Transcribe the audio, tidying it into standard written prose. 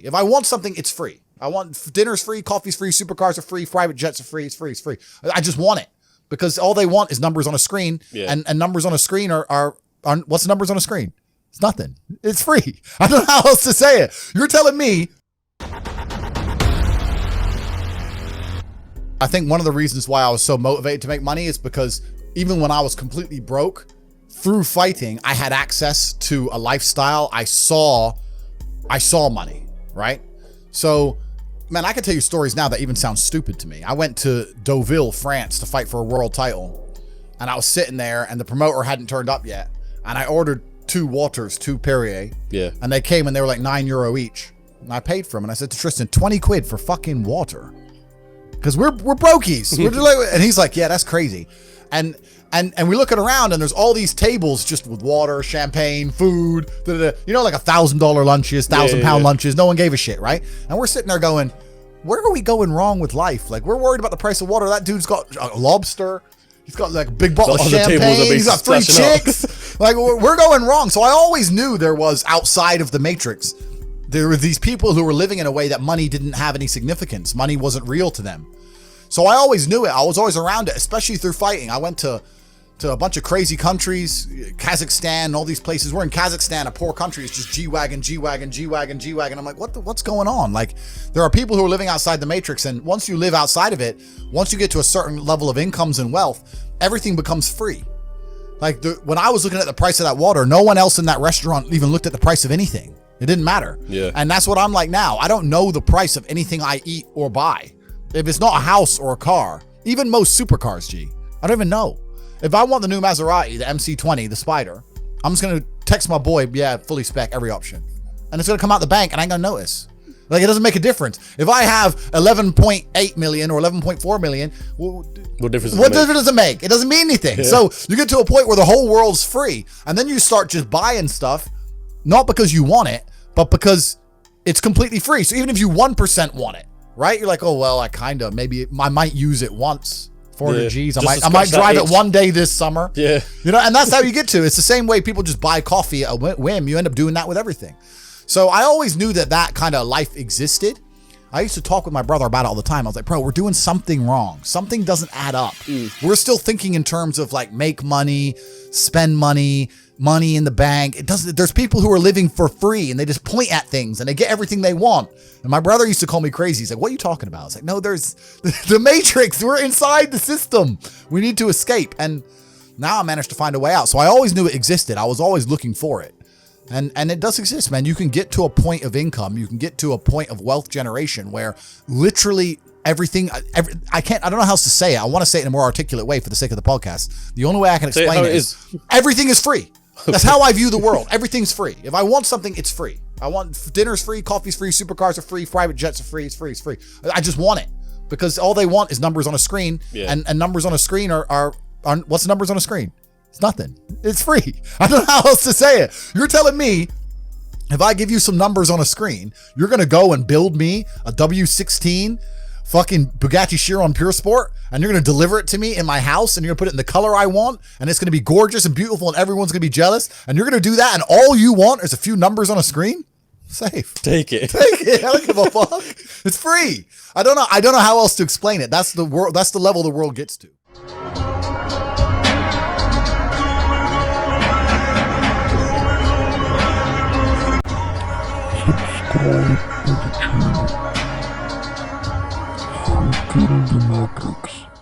If I want something, it's free. I want dinner's free, coffee's free, supercars are free, private jets are free. It's free. It's free. I just want it because all they want is numbers on a screen, and numbers on a screen are what's the numbers on a screen? It's nothing. It's free. I don't know how else to say it. You're telling me. I think one of the reasons why I was so motivated to make money is because even when I was completely broke, through fighting, I had access to a lifestyle. I saw money, right? So, man, I can tell you stories now that even sound stupid to me. I went to Deauville, France to fight for a world title. And I was sitting there and the promoter hadn't turned up yet. And I ordered 2 waters, 2 Perrier. Yeah. And they came and they were like €9 each. And I paid for them. And I said to Tristan, 20 quid for fucking water. Because we're brokies. And he's like, yeah, that's crazy. And we look around and there's all these tables just with water, champagne, food, you know, like $1,000 lunches, £1,000 lunches. No one gave a shit, right? And we're sitting there going, where are we going wrong with life? Like, we're worried about the price of water. That dude's got a lobster. He's got like a big bottle of champagne. He's got 3 chicks. Like, we're going wrong. So I always knew there was outside of the matrix. There were these people who were living in a way that money didn't have any significance. Money wasn't real to them. So I always knew it. I was always around it, especially through fighting. I went to a bunch of crazy countries, Kazakhstan, all these places. We're in Kazakhstan, a poor country. It's just G-Wagon, G-Wagon, G-Wagon, G-Wagon. I'm like, what's going on? Like, there are people who are living outside the matrix. And once you live outside of it, once you get to a certain level of incomes and wealth, everything becomes free. Like when I was looking at the price of that water, no one else in that restaurant even looked at the price of anything. It didn't matter. Yeah. And that's what I'm like now. I don't know the price of anything I eat or buy. If it's not a house or a car, even most supercars, G, I don't even know. If I want the new Maserati, the MC20, the Spider, I'm just going to text my boy, yeah, fully spec, every option. And it's going to come out the bank and I ain't going to notice. Like, it doesn't make a difference. If I have 11.8 million or 11.4 million, what difference does it make? It doesn't mean anything. Yeah. So you get to a point where the whole world's free and then you start just buying stuff, not because you want it, but because it's completely free. So even if you 1% want it, right? You're like, oh, well, maybe I might use it once. 400 G's. I might drive it one day this summer. Yeah. You know, and that's how you get to. It's the same way people just buy coffee at a whim. You end up doing that with everything. So I always knew that kind of life existed. I used to talk with my brother about it all the time. I was like, bro, we're doing something wrong. Something doesn't add up. We're still thinking in terms of like make money, spend money, money in the bank. It doesn't. There's people who are living for free and they just point at things and they get everything they want. And my brother used to call me crazy. He's like, what are you talking about? I was like, no, there's the matrix. We're inside the system. We need to escape. And now I managed to find a way out. So I always knew it existed. I was always looking for it. And it does exist, man. You can get to a point of income. You can get to a point of wealth generation where literally everything, I don't know how else to say it. I want to say it in a more articulate way for the sake of the podcast. The only way I can explain it is everything is free. That's how I view the world. Everything's free. If I want something, it's free. I want dinner's free, coffee's free, supercars are free, private jets are free. It's free. It's free. I just want it because all they want is numbers on a screen, and numbers on a screen are what's the numbers on a screen? It's nothing. It's free. I don't know how else to say it. You're telling me if I give you some numbers on a screen, you're going to go and build me a W16 fucking Bugatti Chiron Pure Sport and you're going to deliver it to me in my house and you're going to put it in the color I want and it's going to be gorgeous and beautiful and everyone's going to be jealous and you're going to do that and all you want is a few numbers on a screen? Safe. Take it. I don't give a fuck. It's free. I don't know how else to explain it. That's the world. That's the level the world gets to. Subscribe to the channel. Forinfotainment.